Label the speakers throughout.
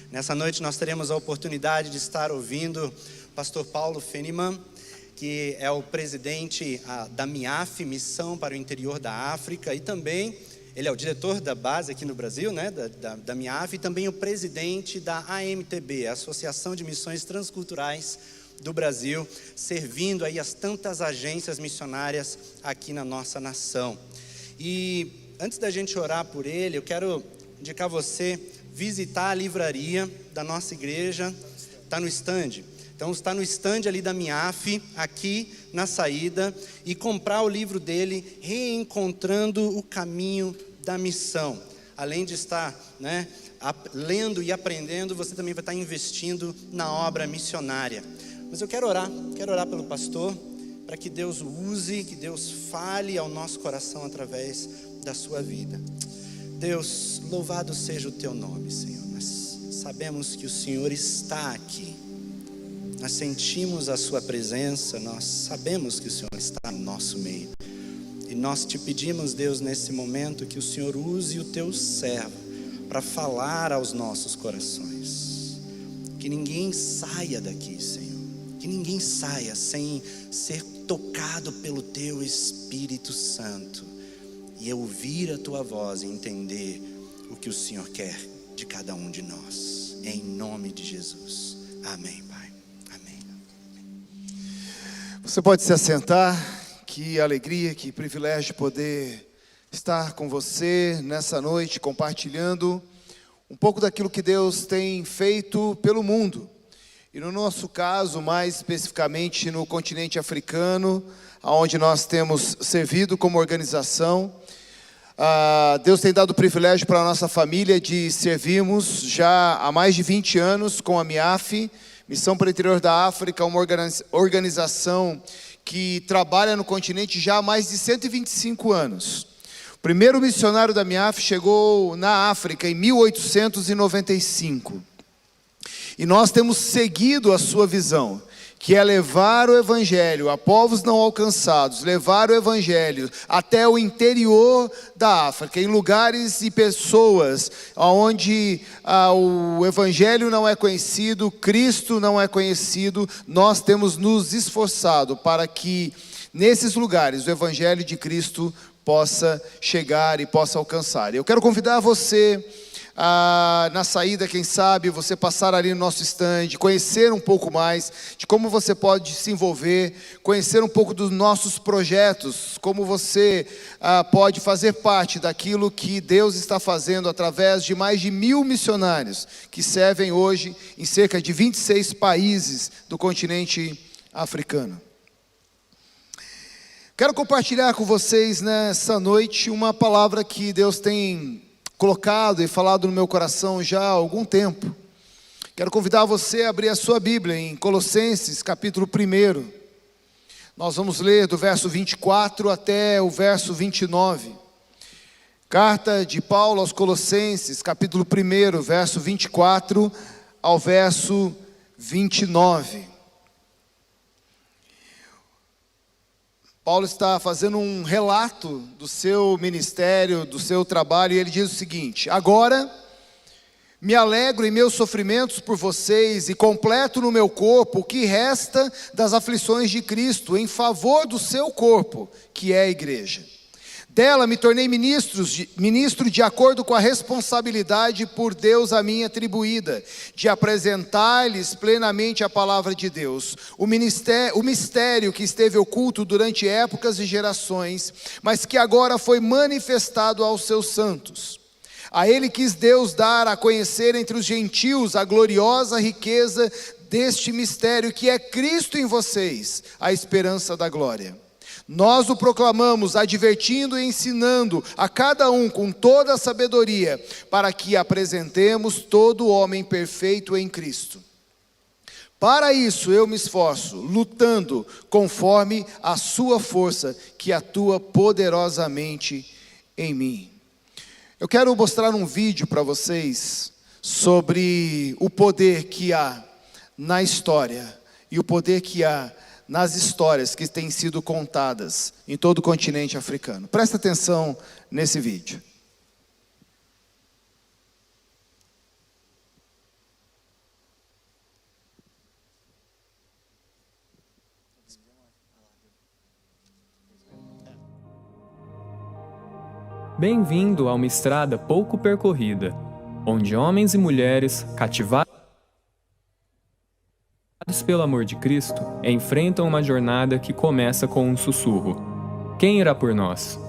Speaker 1: Nessa noite nós teremos a oportunidade de estar ouvindo o pastor Paulo Feniman, que é o presidente da MIAF, Missão para o Interior da África, e também ele é o diretor da base aqui no Brasil, né, da MIAF, e também o presidente da AMTB, a Associação de Missões Transculturais do Brasil, servindo aí as tantas agências missionárias aqui na nossa nação. E antes da gente orar por ele, eu quero indicar você visitar a livraria da nossa igreja, está no stand. Então está no stand ali da MIAF, aqui na saída, e comprar o livro dele, Reencontrando o Caminho da Missão. Além de estar, lendo e aprendendo, você também vai estar investindo na obra missionária. Mas eu quero orar pelo pastor, para que Deus o use, que Deus fale ao nosso coração através da sua vida. Deus, louvado seja o teu nome, Senhor. Nós sabemos que o Senhor está aqui. Nós sentimos a sua presença, nós sabemos que o Senhor está no nosso meio. E nós te pedimos, Deus, nesse momento, que o Senhor use o teu servo para falar aos nossos corações. Que ninguém saia daqui, Senhor. Que ninguém saia sem ser tocado pelo teu Espírito Santo. E ouvir a tua voz e entender o que o Senhor quer de cada um de nós. Em nome de Jesus. Amém, Pai. Amém.
Speaker 2: Você pode se assentar. Que alegria, que privilégio poder estar com você nessa noite, compartilhando um pouco daquilo que Deus tem feito pelo mundo. E no nosso caso, mais especificamente no continente africano, onde nós temos servido como organização. Deus tem dado o privilégio para a nossa família de servirmos já há mais de 20 anos com a MIAF, Missão para o Interior da África, uma organização que trabalha no continente já há mais de 125 anos. O primeiro missionário da MIAF chegou na África em 1895. E nós temos seguido a sua visão, que é levar o Evangelho a povos não alcançados, levar o Evangelho até o interior da África, em lugares e pessoas onde o Evangelho não é conhecido, Cristo não é conhecido. Nós temos nos esforçado para que nesses lugares o Evangelho de Cristo possa chegar e possa alcançar. Eu quero convidar você na saída, quem sabe, você passar ali no nosso stand, conhecer um pouco mais de como você pode se envolver, conhecer um pouco dos nossos projetos, como você pode fazer parte daquilo que Deus está fazendo através de mais de 1000 missionários que servem hoje em cerca de 26 países do continente africano. Quero compartilhar com vocês nessa noite uma palavra que Deus tem colocado e falado no meu coração já há algum tempo. Quero convidar você a abrir a sua Bíblia em Colossenses, capítulo 1. Nós vamos ler do verso 24 até o verso 29. Carta de Paulo aos Colossenses, capítulo 1, verso 24 ao verso 29. Paulo está fazendo um relato do seu ministério, do seu trabalho, e ele diz o seguinte: agora me alegro em meus sofrimentos por vocês e completo no meu corpo o que resta das aflições de Cristo em favor do seu corpo, que é a igreja. Dela me tornei ministro de acordo com a responsabilidade por Deus a mim atribuída, de apresentar-lhes plenamente a palavra de Deus, o mistério que esteve oculto durante épocas e gerações, mas que agora foi manifestado aos seus santos. A ele quis Deus dar a conhecer entre os gentios a gloriosa riqueza deste mistério, que é Cristo em vocês, a esperança da glória. Nós o proclamamos, advertindo e ensinando a cada um com toda a sabedoria, para que apresentemos todo homem perfeito em Cristo. Para isso eu me esforço, lutando conforme a sua força, que atua poderosamente em mim. Eu quero mostrar um vídeo para vocês sobre o poder que há na história e o poder que há nas histórias que têm sido contadas em todo o continente africano. Presta atenção nesse vídeo.
Speaker 3: Bem-vindo a uma estrada pouco percorrida, onde homens e mulheres, cativados pelo amor de Cristo, enfrentam uma jornada que começa com um sussurro: quem irá por nós?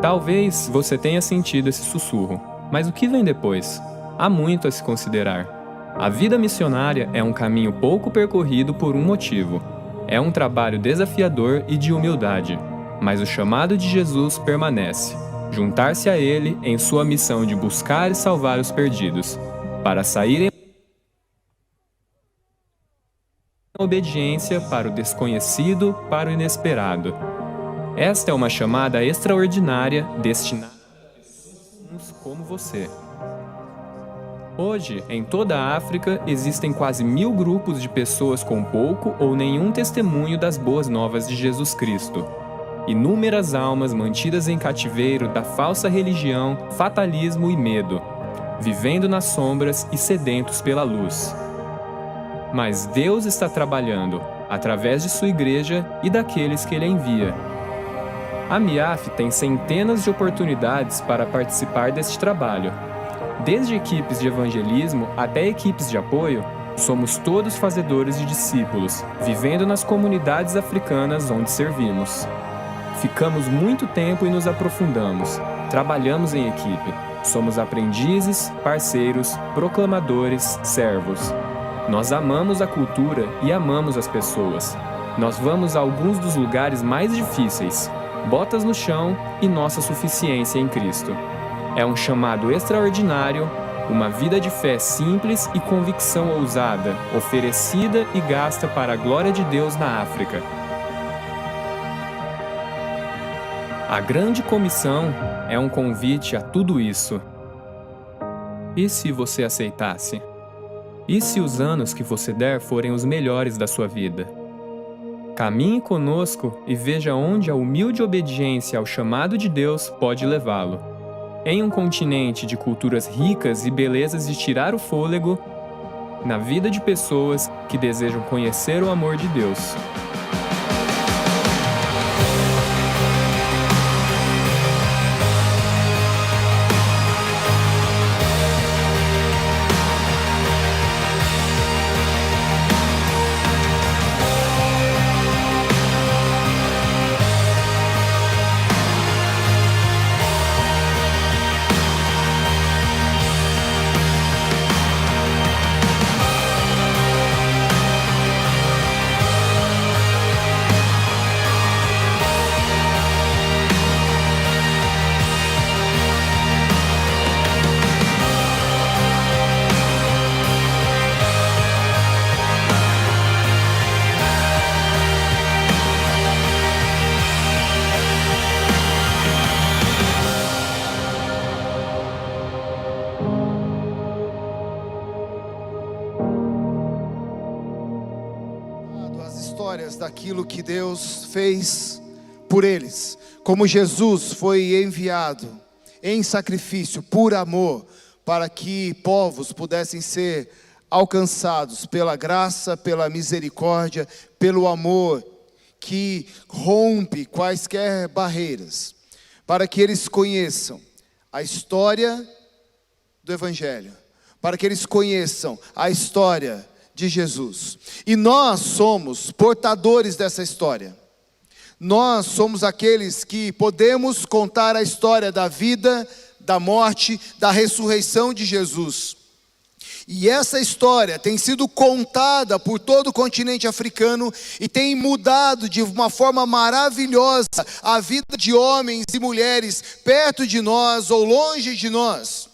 Speaker 3: Talvez você tenha sentido esse sussurro, mas o que vem depois? Há muito a se considerar. A vida missionária é um caminho pouco percorrido por um motivo. É um trabalho desafiador e de humildade, mas o chamado de Jesus permanece: juntar-se a Ele em sua missão de buscar e salvar os perdidos, para saírem em obediência para o desconhecido, para o inesperado. Esta é uma chamada extraordinária destinada a pessoas como você. Hoje, em toda a África, existem quase 1000 grupos de pessoas com pouco ou nenhum testemunho das boas novas de Jesus Cristo. Inúmeras almas mantidas em cativeiro da falsa religião, fatalismo e medo, vivendo nas sombras e sedentos pela luz. Mas Deus está trabalhando, através de sua igreja e daqueles que Ele envia. A MIAF tem centenas de oportunidades para participar deste trabalho. Desde equipes de evangelismo até equipes de apoio, somos todos fazedores de discípulos, vivendo nas comunidades africanas onde servimos. Ficamos muito tempo e nos aprofundamos. Trabalhamos em equipe. Somos aprendizes, parceiros, proclamadores, servos. Nós amamos a cultura e amamos as pessoas. Nós vamos a alguns dos lugares mais difíceis, botas no chão e nossa suficiência em Cristo. É um chamado extraordinário, uma vida de fé simples e convicção ousada, oferecida e gasta para a glória de Deus na África. A Grande Comissão é um convite a tudo isso. E se você aceitasse? E se os anos que você der forem os melhores da sua vida? Caminhe conosco e veja onde a humilde obediência ao chamado de Deus pode levá-lo. Em um continente de culturas ricas e belezas de tirar o fôlego, na vida de pessoas que desejam conhecer o amor de Deus.
Speaker 2: Daquilo que Deus fez por eles, como Jesus foi enviado em sacrifício por amor, para que povos pudessem ser alcançados pela graça, pela misericórdia, pelo amor que rompe quaisquer barreiras, para que eles conheçam a história do Evangelho, para que eles conheçam a história de Jesus. E nós somos portadores dessa história. Nós somos aqueles que podemos contar a história da vida, da morte, da ressurreição de Jesus. E essa história tem sido contada por todo o continente africano e tem mudado de uma forma maravilhosa a vida de homens e mulheres perto de nós ou longe de nós.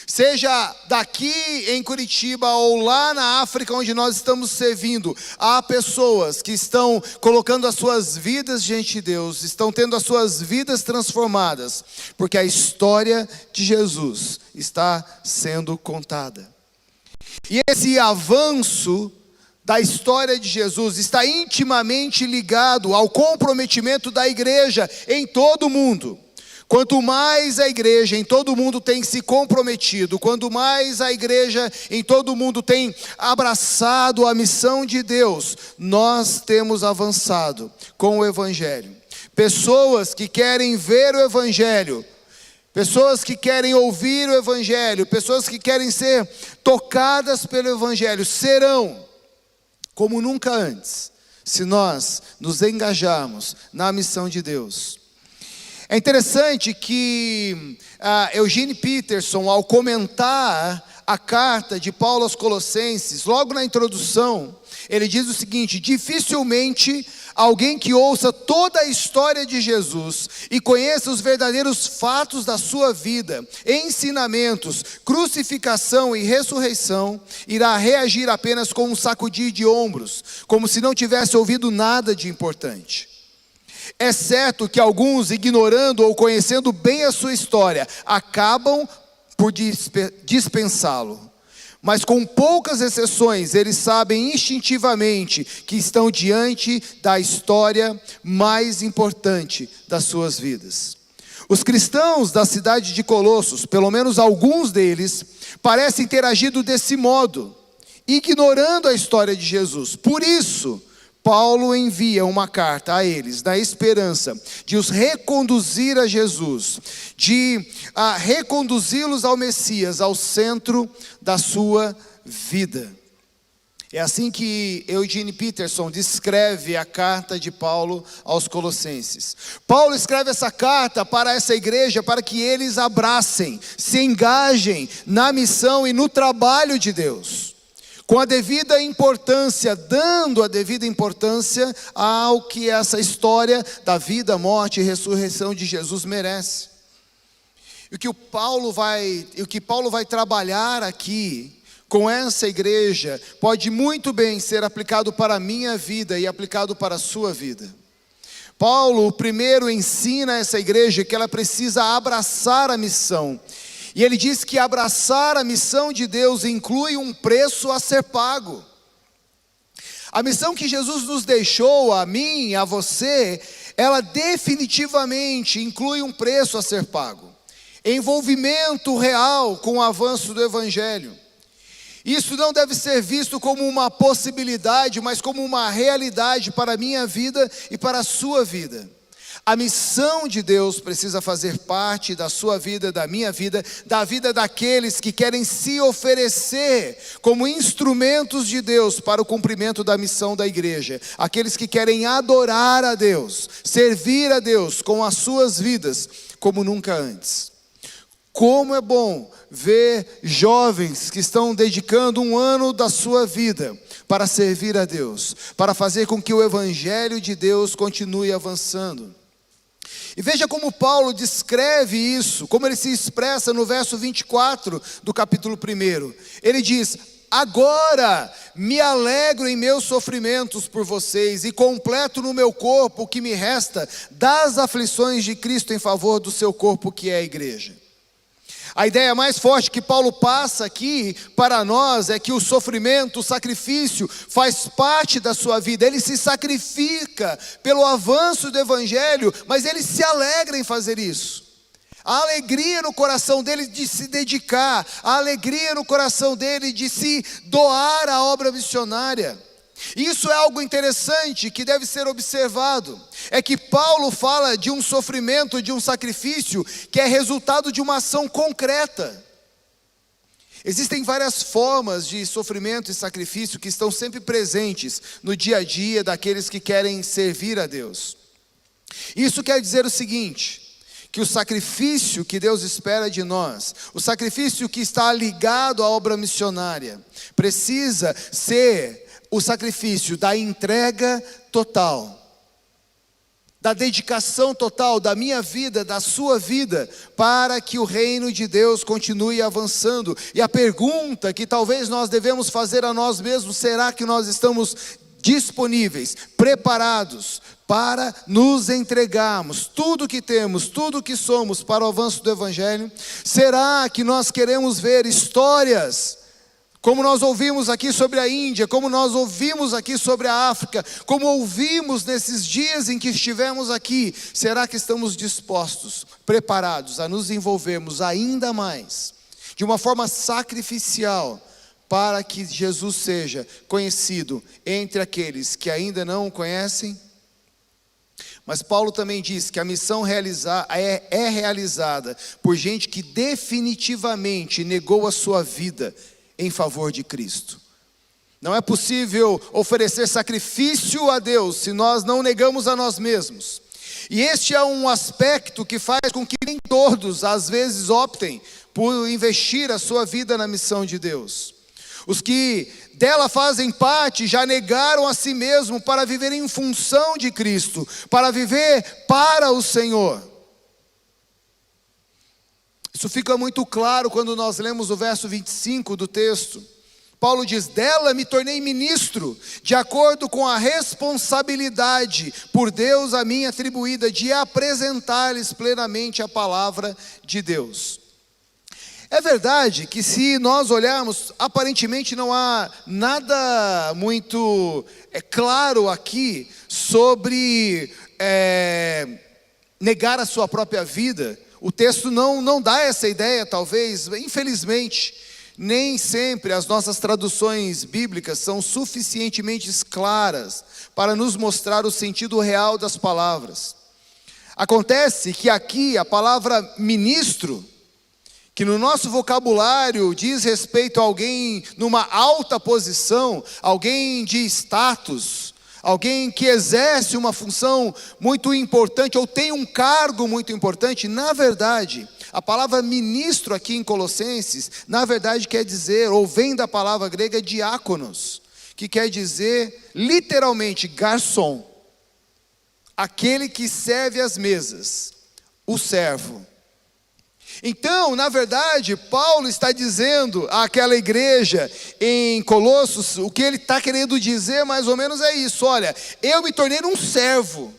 Speaker 2: Seja daqui em Curitiba ou lá na África onde nós estamos servindo, há pessoas que estão colocando as suas vidas diante de Deus, estão tendo as suas vidas transformadas, porque a história de Jesus está sendo contada. E esse avanço da história de Jesus está intimamente ligado ao comprometimento da igreja em todo o mundo. Quanto mais a igreja em todo o mundo tem se comprometido, quanto mais a igreja em todo o mundo tem abraçado a missão de Deus, nós temos avançado com o Evangelho. pessoas que querem ver o Evangelho, pessoas que querem ouvir o Evangelho, pessoas que querem ser tocadas pelo Evangelho, serão como nunca antes, se nós nos engajarmos na missão de Deus. É interessante que Eugene Peterson, ao comentar a carta de Paulo aos Colossenses, logo na introdução, ele diz o seguinte: dificilmente alguém que ouça toda a história de Jesus e conheça os verdadeiros fatos da sua vida, ensinamentos, crucificação e ressurreição, irá reagir apenas com um sacudir de ombros, como se não tivesse ouvido nada de importante. É certo que alguns, ignorando ou conhecendo bem a sua história, acabam por dispensá-lo. Mas com poucas exceções, eles sabem instintivamente que estão diante da história mais importante das suas vidas. Os cristãos da cidade de Colossos, pelo menos alguns deles, parecem ter agido desse modo, ignorando a história de Jesus. Por isso, Paulo envia uma carta a eles, na esperança de os reconduzir a Jesus, de reconduzi-los ao Messias, ao centro da sua vida. É assim que Eugene Peterson descreve a carta de Paulo aos Colossenses. Paulo escreve essa carta para essa igreja, para que eles abracem, se engajem na missão e no trabalho de Deus, com a devida importância, dando a devida importância ao que essa história da vida, morte e ressurreição de Jesus merece. E o que Paulo vai trabalhar aqui com essa igreja pode muito bem ser aplicado para a minha vida e aplicado para a sua vida. Paulo primeiro ensina essa igreja que ela precisa abraçar a missão. E ele diz que abraçar a missão de Deus inclui um preço a ser pago. A missão que Jesus nos deixou, a mim, a você, ela definitivamente inclui um preço a ser pago. Envolvimento real com o avanço do Evangelho. Isso não deve ser visto como uma possibilidade, mas como uma realidade para a minha vida e para a sua vida. A missão de Deus precisa fazer parte da sua vida, da minha vida, da vida daqueles que querem se oferecer como instrumentos de Deus para o cumprimento da missão da igreja. Aqueles que querem adorar a Deus, servir a Deus com as suas vidas como nunca antes. Como é bom ver jovens que estão dedicando um ano da sua vida para servir a Deus, para fazer com que o Evangelho de Deus continue avançando. E veja como Paulo descreve isso, como ele se expressa no verso 24 do capítulo 1. Ele diz: agora me alegro em meus sofrimentos por vocês e completo no meu corpo o que me resta das aflições de Cristo em favor do seu corpo, que é a igreja. A ideia mais forte que Paulo passa aqui para nós é que o sofrimento, o sacrifício faz parte da sua vida. Ele se sacrifica pelo avanço do Evangelho, mas ele se alegra em fazer isso. A alegria no coração dele de se dedicar, a alegria no coração dele de se doar à obra missionária. Isso é algo interessante que deve ser observado. É que Paulo fala de um sofrimento, de um sacrifício que é resultado de uma ação concreta. Existem várias formas de sofrimento e sacrifício que estão sempre presentes no dia a dia daqueles que querem servir a Deus. Isso quer dizer o seguinte: que o sacrifício que Deus espera de nós, o sacrifício que está ligado à obra missionária, precisa ser o sacrifício da entrega total, da dedicação total da minha vida, da sua vida, para que o reino de Deus continue avançando. E a pergunta que talvez nós devemos fazer a nós mesmos: será que nós estamos disponíveis, preparados para nos entregarmos tudo que temos, tudo que somos para o avanço do Evangelho? Será que nós queremos ver histórias como nós ouvimos aqui sobre a Índia, como nós ouvimos aqui sobre a África, como ouvimos nesses dias em que estivemos aqui? Será que estamos dispostos, preparados a nos envolvermos ainda mais, de uma forma sacrificial, para que Jesus seja conhecido entre aqueles que ainda não o conhecem? Mas Paulo também diz que a missão é realizada por gente que definitivamente negou a sua vida em favor de Cristo. Não é possível oferecer sacrifício a Deus se nós não negamos a nós mesmos. E este é um aspecto que faz com que nem todos, às vezes, optem por investir a sua vida na missão de Deus. Os que dela fazem parte já negaram a si mesmo para viver em função de Cristo, para viver para o Senhor. Isso fica muito claro quando nós lemos o verso 25 do texto. Paulo diz: dela me tornei ministro, de acordo com a responsabilidade por Deus a mim atribuída de apresentar-lhes plenamente a palavra de Deus. É verdade que se nós olharmos, aparentemente não há nada muito claro aqui sobre negar a sua própria vida. O texto não dá essa ideia, talvez, infelizmente. Nem sempre as nossas traduções bíblicas são suficientemente claras para nos mostrar o sentido real das palavras. Acontece que aqui a palavra ministro, que no nosso vocabulário diz respeito a alguém numa alta posição, alguém de status, alguém que exerce uma função muito importante ou tem um cargo muito importante, na verdade, a palavra ministro aqui em Colossenses, na verdade quer dizer, ou vem da palavra grega diáconos, que quer dizer literalmente garçom, aquele que serve as mesas, o servo. Então, na verdade, Paulo está dizendo àquela igreja em Colossos, o que ele está querendo dizer mais ou menos é isso: olha, eu me tornei um servo.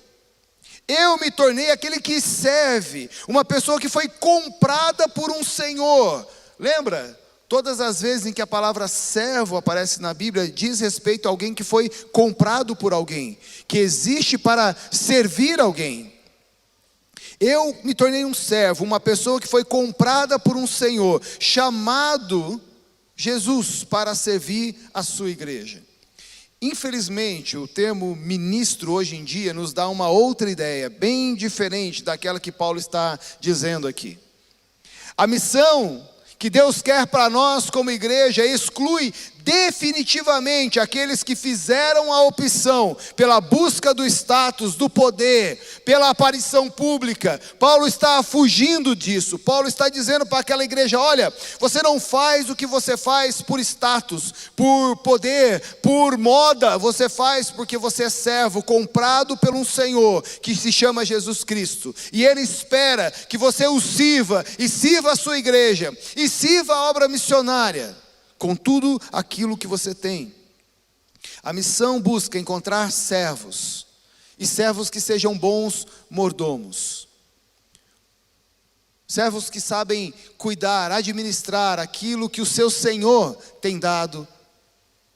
Speaker 2: Eu me tornei aquele que serve, uma pessoa que foi comprada por um senhor. Lembra? Todas as vezes em que a palavra servo aparece na Bíblia, diz respeito a alguém que foi comprado por alguém, que existe para servir alguém. Eu me tornei um servo, uma pessoa que foi comprada por um senhor, chamado Jesus para servir a sua igreja. Infelizmente, o termo ministro hoje em dia nos dá uma outra ideia, bem diferente daquela que Paulo está dizendo aqui. A missão que Deus quer para nós como igreja exclui definitivamente aqueles que fizeram a opção pela busca do status, do poder, pela aparição pública. Paulo está fugindo disso. Paulo está dizendo para aquela igreja: olha, você não faz o que você faz por status, por poder, por moda. Você faz porque você é servo, comprado por um Senhor que se chama Jesus Cristo. E Ele espera que você o sirva, e sirva a sua igreja, e sirva a obra missionária, com tudo aquilo que você tem. A missão busca encontrar servos, e servos que sejam bons mordomos. Servos que sabem cuidar, administrar aquilo que o seu Senhor tem dado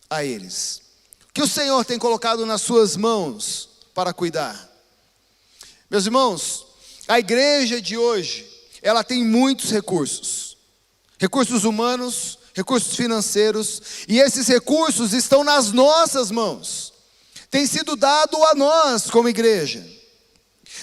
Speaker 2: a eles. O que o Senhor tem colocado nas suas mãos para cuidar. Meus irmãos, a igreja de hoje, ela tem muitos recursos. Recursos humanos, recursos financeiros, e esses recursos estão nas nossas mãos, tem sido dado a nós como igreja.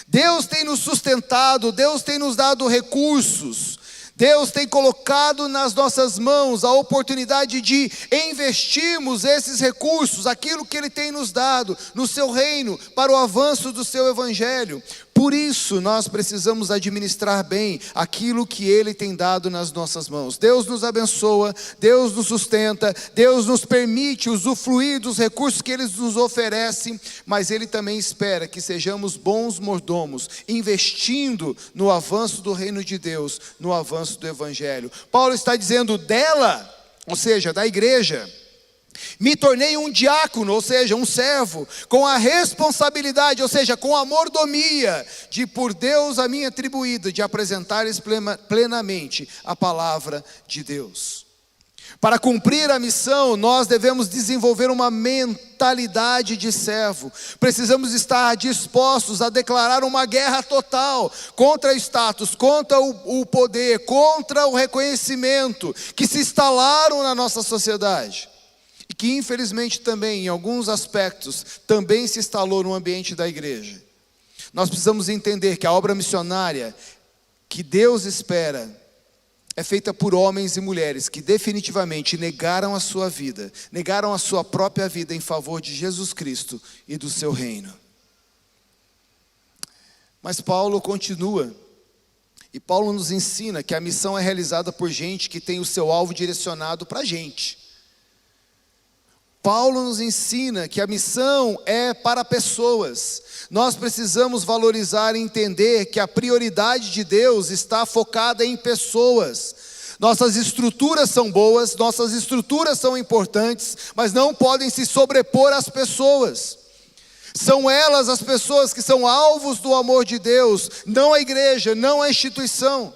Speaker 2: Deus tem nos sustentado, Deus tem nos dado recursos, Deus tem colocado nas nossas mãos a oportunidade de investirmos esses recursos, aquilo que Ele tem nos dado, no seu reino, para o avanço do seu evangelho. Por isso nós precisamos administrar bem aquilo que Ele tem dado nas nossas mãos. Deus nos abençoa, Deus nos sustenta, Deus nos permite usufruir dos recursos que Ele nos oferece, mas Ele também espera que sejamos bons mordomos, investindo no avanço do reino de Deus, no avanço do evangelho. Paulo está dizendo dela, ou seja, da igreja: me tornei um diácono, ou seja, um servo, com a responsabilidade, ou seja, com a mordomia, de por Deus a mim atribuída, de apresentar-lhes plenamente a palavra de Deus. Para cumprir a missão, nós devemos desenvolver uma mentalidade de servo. Precisamos estar dispostos a declarar uma guerra total contra o status, contra o poder, contra o reconhecimento que se instalaram na nossa sociedade. E que infelizmente também, em alguns aspectos, também se instalou no ambiente da igreja. nós precisamos entender que a obra missionária que Deus espera é feita por homens e mulheres que definitivamente negaram a sua vida, negaram a sua própria vida em favor de Jesus Cristo e do seu reino. Mas Paulo continua, e Paulo nos ensina que a missão é realizada por gente que tem o seu alvo direcionado para a gente. Paulo nos ensina que a missão é para pessoas. Nós precisamos valorizar e entender que a prioridade de Deus está focada em pessoas. Nossas estruturas são boas, nossas estruturas são importantes, mas não podem se sobrepor às pessoas. São elas as pessoas que são alvos do amor de Deus, não a igreja, não a instituição.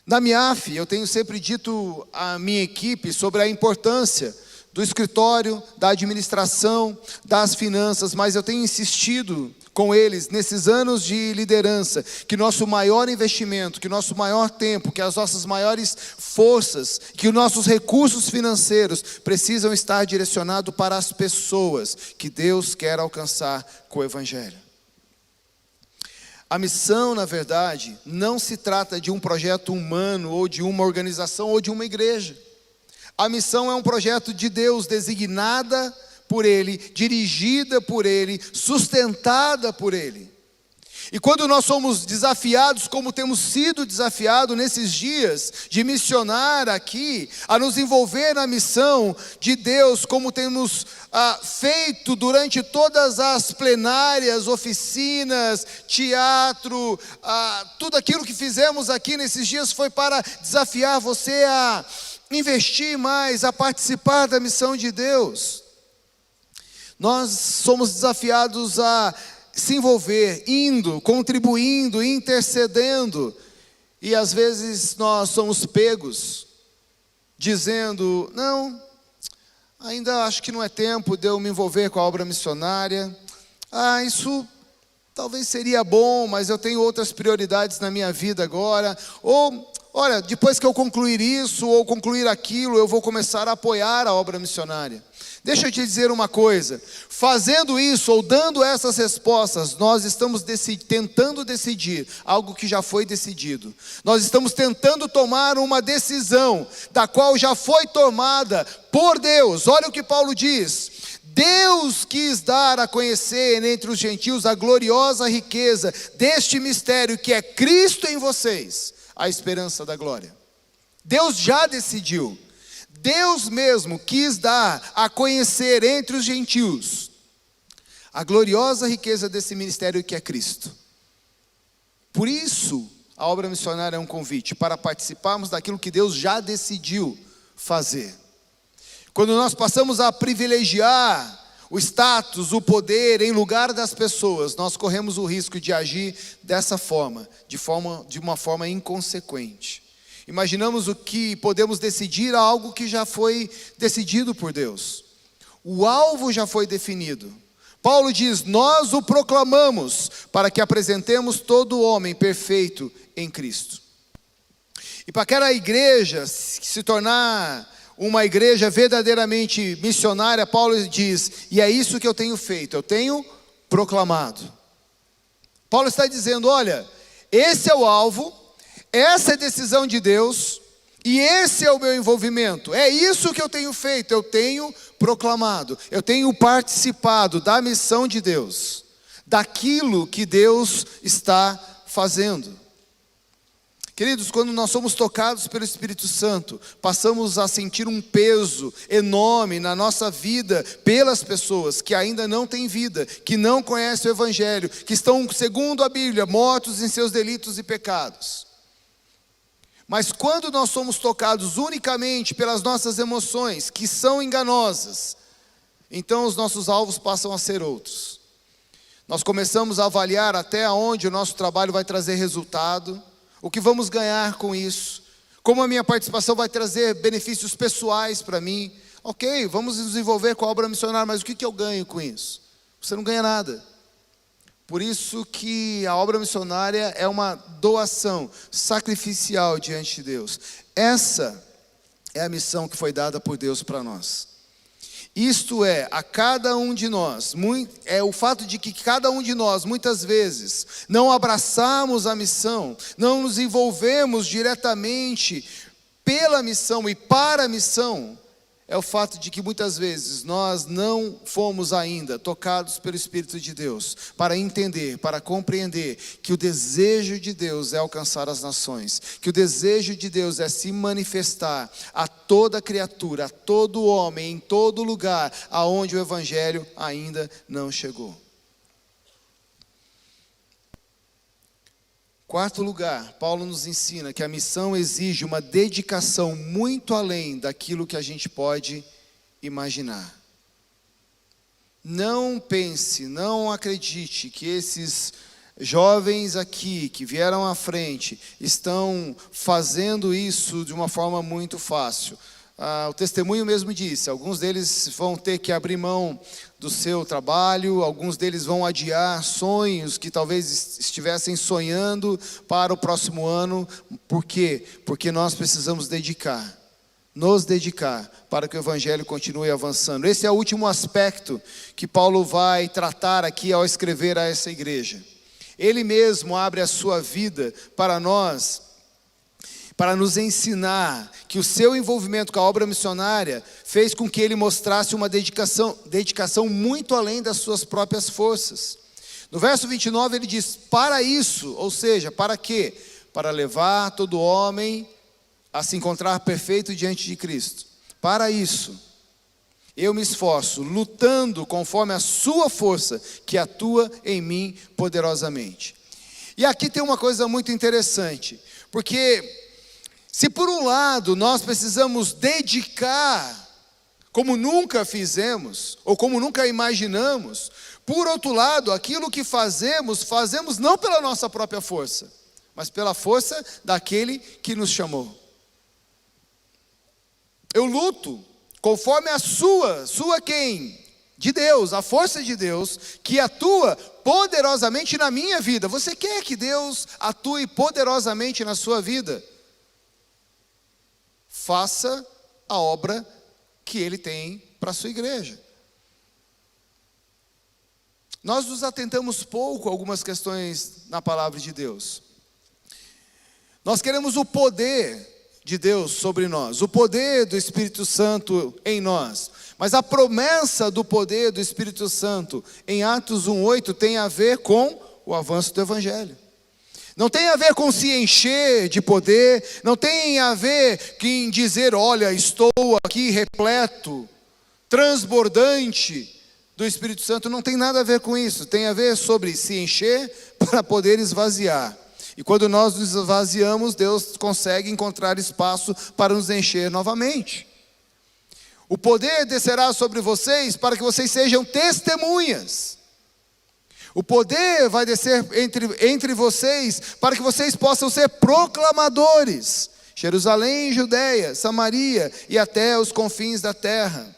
Speaker 2: Na MIAF, eu tenho sempre dito à minha equipe sobre a importância do escritório, da administração, das finanças, mas eu tenho insistido com eles, nesses anos de liderança, que nosso maior investimento, que nosso maior tempo, que as nossas maiores forças, que os nossos recursos financeiros precisam estar direcionados para as pessoas que Deus quer alcançar com o Evangelho. A missão, na verdade, não se trata de um projeto humano, ou de uma organização, ou de uma igreja. A missão é um projeto de Deus, designada por Ele, dirigida por Ele, sustentada por Ele. E quando nós somos desafiados, como temos sido desafiados nesses dias, de missionar aqui, a nos envolver na missão de Deus, como temos feito durante todas as plenárias, oficinas, teatro, tudo aquilo que fizemos aqui nesses dias foi para desafiar você a investir mais, a participar da missão de Deus. Nós somos desafiados a se envolver, indo, contribuindo, intercedendo, e às vezes nós somos pegos, dizendo, não, ainda acho que não é tempo de eu me envolver com a obra missionária, isso talvez seria bom, mas eu tenho outras prioridades na minha vida agora, ou, olha, depois que eu concluir isso, ou concluir aquilo, eu vou começar a apoiar a obra missionária. Deixa eu te dizer uma coisa, fazendo isso ou dando essas respostas, nós estamos tentando decidir algo que já foi decidido. Nós estamos tentando tomar uma decisão da qual já foi tomada por Deus. Olha o que Paulo diz: Deus quis dar a conhecer entre os gentios a gloriosa riqueza deste mistério que é Cristo em vocês, a esperança da glória. Deus já decidiu. Deus mesmo quis dar a conhecer entre os gentios a gloriosa riqueza desse ministério que é Cristo. Por isso, a obra missionária é um convite para participarmos daquilo que Deus já decidiu fazer. Quando nós passamos a privilegiar o status, o poder em lugar das pessoas, nós corremos o risco de agir dessa forma, de uma forma inconsequente. Imaginamos o que podemos decidir a algo que já foi decidido por Deus. O alvo já foi definido. Paulo diz, nós o proclamamos para que apresentemos todo homem perfeito em Cristo. E para aquela igreja se tornar uma igreja verdadeiramente missionária, Paulo diz, e é isso que eu tenho feito, eu tenho proclamado. Paulo está dizendo, olha, esse é o alvo, essa é a decisão de Deus, e esse é o meu envolvimento, é isso que eu tenho feito, eu tenho proclamado, eu tenho participado da missão de Deus, daquilo que Deus está fazendo. Queridos, quando nós somos tocados pelo Espírito Santo, passamos a sentir um peso enorme na nossa vida pelas pessoas que ainda não têm vida, que não conhecem o Evangelho, que estão, segundo a Bíblia, mortos em seus delitos e pecados. Mas quando nós somos tocados unicamente pelas nossas emoções, que são enganosas, então os nossos alvos passam a ser outros. Nós começamos a avaliar até onde o nosso trabalho vai trazer resultado, o que vamos ganhar com isso, como a minha participação vai trazer benefícios pessoais para mim. Ok, vamos nos envolver com a obra missionária, mas o que eu ganho com isso? Você não ganha nada. Por isso que a obra missionária é uma doação sacrificial diante de Deus. Essa é a missão que foi dada por Deus para nós. Isto é, a cada um de nós, é o fato de que cada um de nós, muitas vezes, não abraçamos a missão, não nos envolvemos diretamente pela missão e para a missão, é o fato de que muitas vezes nós não fomos ainda tocados pelo Espírito de Deus para entender, para compreender que o desejo de Deus é alcançar as nações, que o desejo de Deus é se manifestar a toda criatura, a todo homem, em todo lugar aonde o Evangelho ainda não chegou. Quarto lugar, Paulo nos ensina que a missão exige uma dedicação muito além daquilo que a gente pode imaginar. Não pense, não acredite que esses jovens aqui que vieram à frente estão fazendo isso de uma forma muito fácil. O testemunho mesmo disse, alguns deles vão ter que abrir mão do seu trabalho, alguns deles vão adiar sonhos que talvez estivessem sonhando para o próximo ano. Por quê? Porque nós precisamos nos dedicar para que o Evangelho continue avançando. Esse é o último aspecto que Paulo vai tratar aqui ao escrever a essa igreja. Ele mesmo abre a sua vida para nós, para nos ensinar que o seu envolvimento com a obra missionária fez com que ele mostrasse uma dedicação muito além das suas próprias forças. No verso 29 ele diz, para isso, ou seja, para quê? Para levar todo homem a se encontrar perfeito diante de Cristo. Para isso, eu me esforço, lutando conforme a sua força, que atua em mim poderosamente. E aqui tem uma coisa muito interessante, porque se por um lado nós precisamos dedicar, como nunca fizemos, ou como nunca imaginamos, por outro lado, aquilo que fazemos não pela nossa própria força, mas pela força daquele que nos chamou. Eu luto conforme a sua quem? De Deus, a força de Deus, que atua poderosamente na minha vida. Você quer que Deus atue poderosamente na sua vida? Faça a obra que Ele tem para a sua igreja. Nós nos atentamos pouco a algumas questões na palavra de Deus. Nós queremos o poder de Deus sobre nós, o poder do Espírito Santo em nós. Mas a promessa do poder do Espírito Santo em Atos 1:8 tem a ver com o avanço do Evangelho. Não tem a ver com se encher de poder, não tem a ver em dizer, olha, estou aqui repleto, transbordante do Espírito Santo, não tem nada a ver com isso. Tem a ver sobre se encher para poder esvaziar. E quando nós nos esvaziamos, Deus consegue encontrar espaço para nos encher novamente. O poder descerá sobre vocês para que vocês sejam testemunhas. O poder vai descer entre vocês para que vocês possam ser proclamadores. Jerusalém, Judeia, Samaria e até os confins da terra.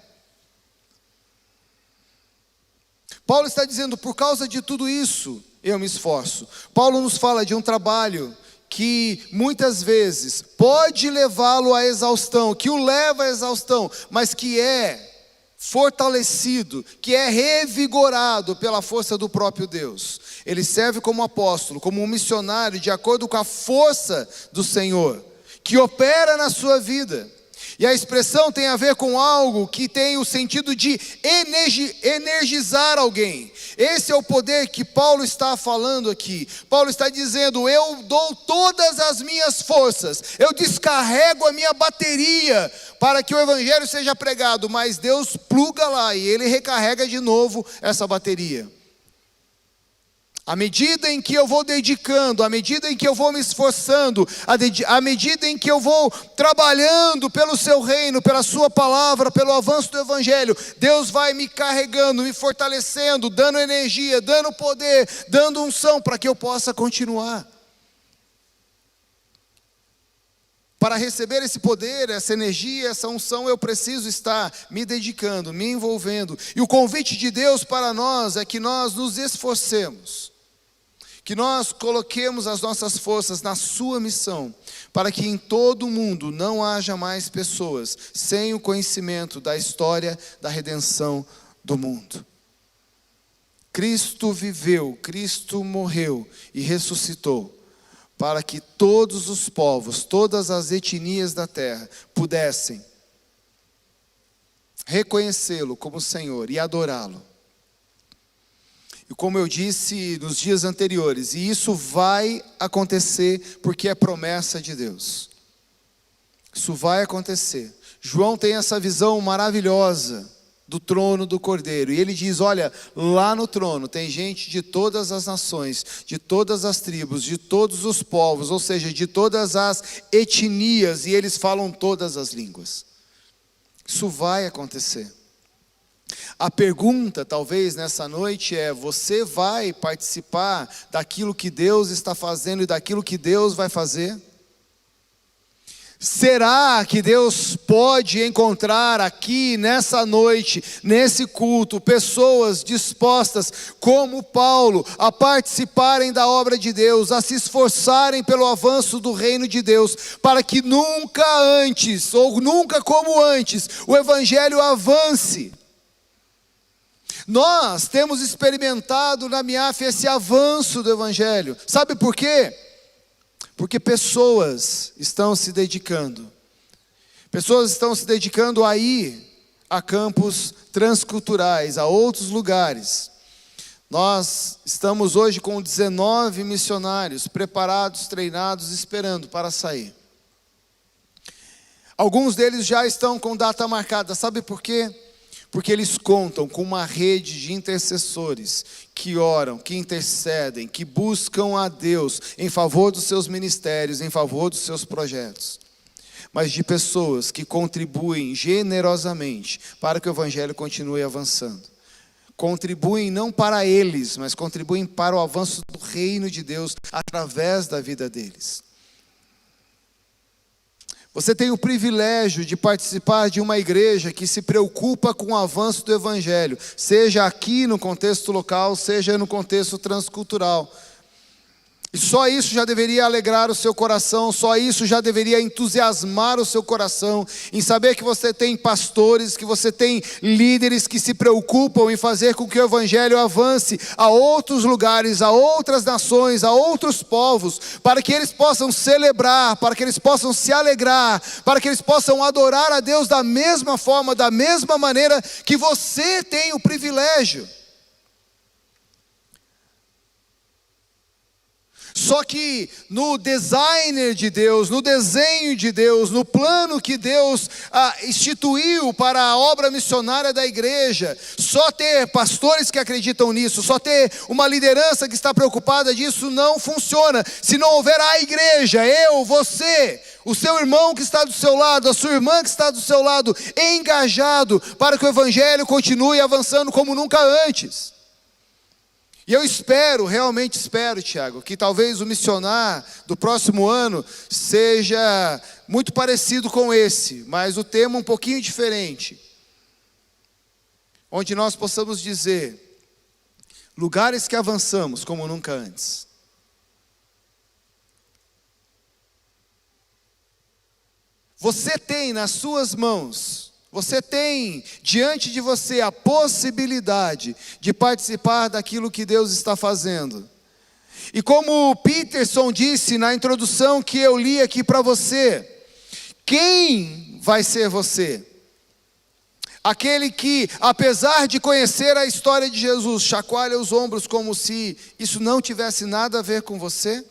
Speaker 2: Paulo está dizendo, por causa de tudo isso, eu me esforço. Paulo nos fala de um trabalho que muitas vezes pode levá-lo à exaustão, que o leva à exaustão, mas que é fortalecido, que é revigorado pela força do próprio Deus. Ele serve como apóstolo, como um missionário, de acordo com a força do Senhor, que opera na sua vida. E a expressão tem a ver com algo que tem o sentido de energizar alguém. Esse é o poder que Paulo está falando aqui. Paulo está dizendo, eu dou todas as minhas forças, eu descarrego a minha bateria para que o Evangelho seja pregado, mas Deus pluga lá e Ele recarrega de novo essa bateria. À medida em que eu vou dedicando, à medida em que eu vou me esforçando, à medida em que eu vou trabalhando pelo seu reino, pela sua palavra, pelo avanço do Evangelho, Deus vai me carregando, me fortalecendo, dando energia, dando poder, dando unção para que eu possa continuar. Para receber esse poder, essa energia, essa unção, eu preciso estar me dedicando, me envolvendo. E o convite de Deus para nós é que nós nos esforcemos, que nós coloquemos as nossas forças na sua missão, para que em todo o mundo não haja mais pessoas sem o conhecimento da história da redenção do mundo. Cristo viveu, Cristo morreu e ressuscitou, para que todos os povos, todas as etnias da terra pudessem reconhecê-lo como Senhor e adorá-lo. E como eu disse nos dias anteriores, e isso vai acontecer porque é promessa de Deus. Isso vai acontecer. João tem essa visão maravilhosa do trono do Cordeiro. E ele diz, olha, lá no trono tem gente de todas as nações, de todas as tribos, de todos os povos, ou seja, de todas as etnias, e eles falam todas as línguas. Isso vai acontecer. A pergunta, talvez, nessa noite é, você vai participar daquilo que Deus está fazendo e daquilo que Deus vai fazer? Será que Deus pode encontrar aqui, nessa noite, nesse culto, pessoas dispostas, como Paulo, a participarem da obra de Deus, a se esforçarem pelo avanço do reino de Deus, para que nunca antes, ou nunca como antes, o Evangelho avance? Nós temos experimentado na MIAF esse avanço do Evangelho. Sabe por quê? Porque pessoas estão se dedicando. Pessoas estão se dedicando a ir a campos transculturais, a outros lugares. Nós estamos hoje com 19 missionários preparados, treinados, esperando para sair. Alguns deles já estão com data marcada. Sabe por quê? Porque eles contam com uma rede de intercessores que oram, que intercedem, que buscam a Deus em favor dos seus ministérios, em favor dos seus projetos. Mas de pessoas que contribuem generosamente para que o Evangelho continue avançando. Contribuem não para eles, mas contribuem para o avanço do reino de Deus através da vida deles. Você tem o privilégio de participar de uma igreja que se preocupa com o avanço do Evangelho, seja aqui no contexto local, seja no contexto transcultural. E só isso já deveria alegrar o seu coração, só isso já deveria entusiasmar o seu coração, em saber que você tem pastores, que você tem líderes que se preocupam em fazer com que o Evangelho avance a outros lugares, a outras nações, a outros povos, para que eles possam celebrar, para que eles possam se alegrar, para que eles possam adorar a Deus da mesma forma, da mesma maneira que você tem o privilégio. Só que no designer de Deus, no desenho de Deus, no plano que Deus instituiu para a obra missionária da igreja, só ter pastores que acreditam nisso, só ter uma liderança que está preocupada disso não funciona. Se não houver a igreja, eu, você, o seu irmão que está do seu lado, a sua irmã que está do seu lado, engajado para que o Evangelho continue avançando como nunca antes. E eu espero, realmente espero, Tiago, que talvez o missionar do próximo ano seja muito parecido com esse, mas o tema um pouquinho diferente. Onde nós possamos dizer, lugares que avançamos como nunca antes. Você tem nas suas mãos, você tem diante de você a possibilidade de participar daquilo que Deus está fazendo. E como o Peterson disse na introdução que eu li aqui para você, quem vai ser você? Aquele que, apesar de conhecer a história de Jesus, chacoalha os ombros como se isso não tivesse nada a ver com você?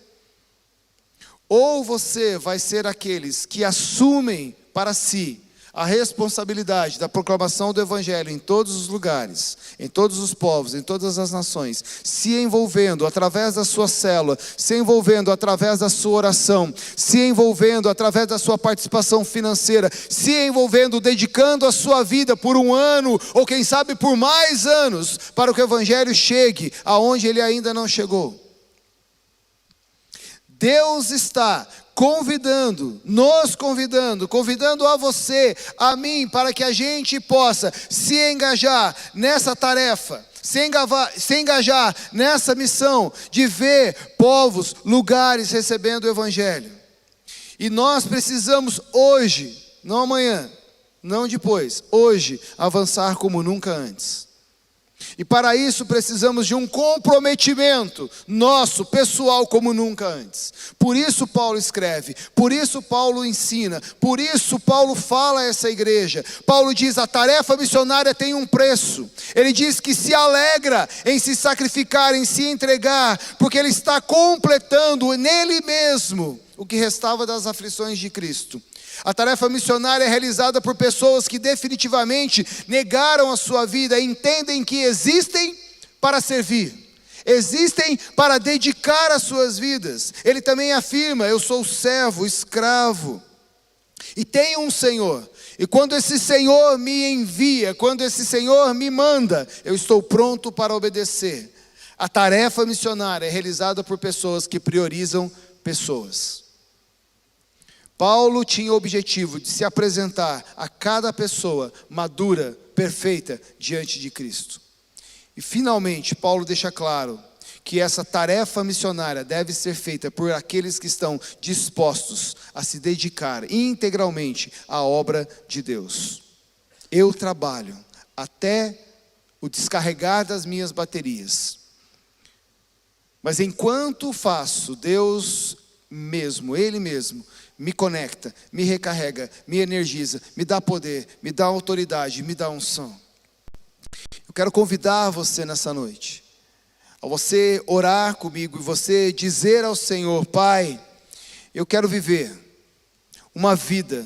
Speaker 2: Ou você vai ser aqueles que assumem para si a responsabilidade da proclamação do Evangelho em todos os lugares, em todos os povos, em todas as nações, se envolvendo através da sua célula, se envolvendo através da sua oração, se envolvendo através da sua participação financeira, se envolvendo, dedicando a sua vida por um ano, ou quem sabe por mais anos, para que o Evangelho chegue aonde ele ainda não chegou. Deus está convidando a você, a mim, para que a gente possa se engajar nessa tarefa, se engajar nessa missão de ver povos, lugares recebendo o Evangelho. E nós precisamos hoje, não amanhã, não depois, hoje, avançar como nunca antes. E para isso precisamos de um comprometimento nosso, pessoal, como nunca antes. Por isso Paulo escreve, por isso Paulo ensina, por isso Paulo fala a essa igreja. Paulo diz: a tarefa missionária tem um preço. Ele diz que se alegra em se sacrificar, em se entregar, porque ele está completando nele mesmo o que restava das aflições de Cristo. A tarefa missionária é realizada por pessoas que definitivamente negaram a sua vida e entendem que existem para servir, existem para dedicar as suas vidas. Ele também afirma: eu sou servo, escravo, e tenho um Senhor. E quando esse Senhor me envia, quando esse Senhor me manda, eu estou pronto para obedecer. A tarefa missionária é realizada por pessoas que priorizam pessoas. Paulo tinha o objetivo de se apresentar a cada pessoa madura, perfeita, diante de Cristo. E finalmente, Paulo deixa claro que essa tarefa missionária deve ser feita por aqueles que estão dispostos a se dedicar integralmente à obra de Deus. Eu trabalho até o descarregar das minhas baterias. Mas enquanto faço, Deus mesmo, Ele mesmo, me conecta, me recarrega, me energiza, me dá poder, me dá autoridade, me dá unção. Eu quero convidar você nessa noite, a você orar comigo e você dizer ao Senhor: Pai, eu quero viver uma vida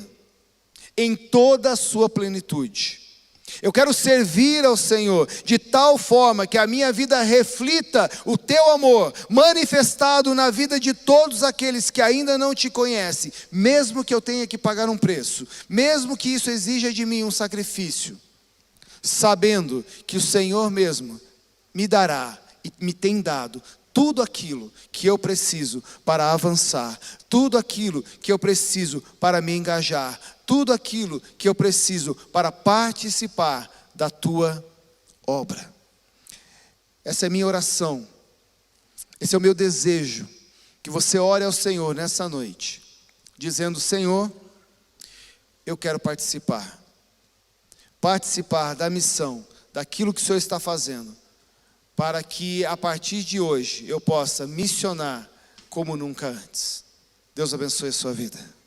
Speaker 2: em toda a sua plenitude. Eu quero servir ao Senhor de tal forma que a minha vida reflita o teu amor, manifestado na vida de todos aqueles que ainda não te conhecem, mesmo que eu tenha que pagar um preço, mesmo que isso exija de mim um sacrifício, sabendo que o Senhor mesmo me dará e me tem dado tudo aquilo que eu preciso para avançar, tudo aquilo que eu preciso para me engajar, tudo aquilo que eu preciso para participar da tua obra. Essa é a minha oração, esse é o meu desejo, que você ore ao Senhor nessa noite, dizendo: Senhor, eu quero participar da missão, daquilo que o Senhor está fazendo, para que a partir de hoje eu possa missionar como nunca antes. Deus abençoe a sua vida.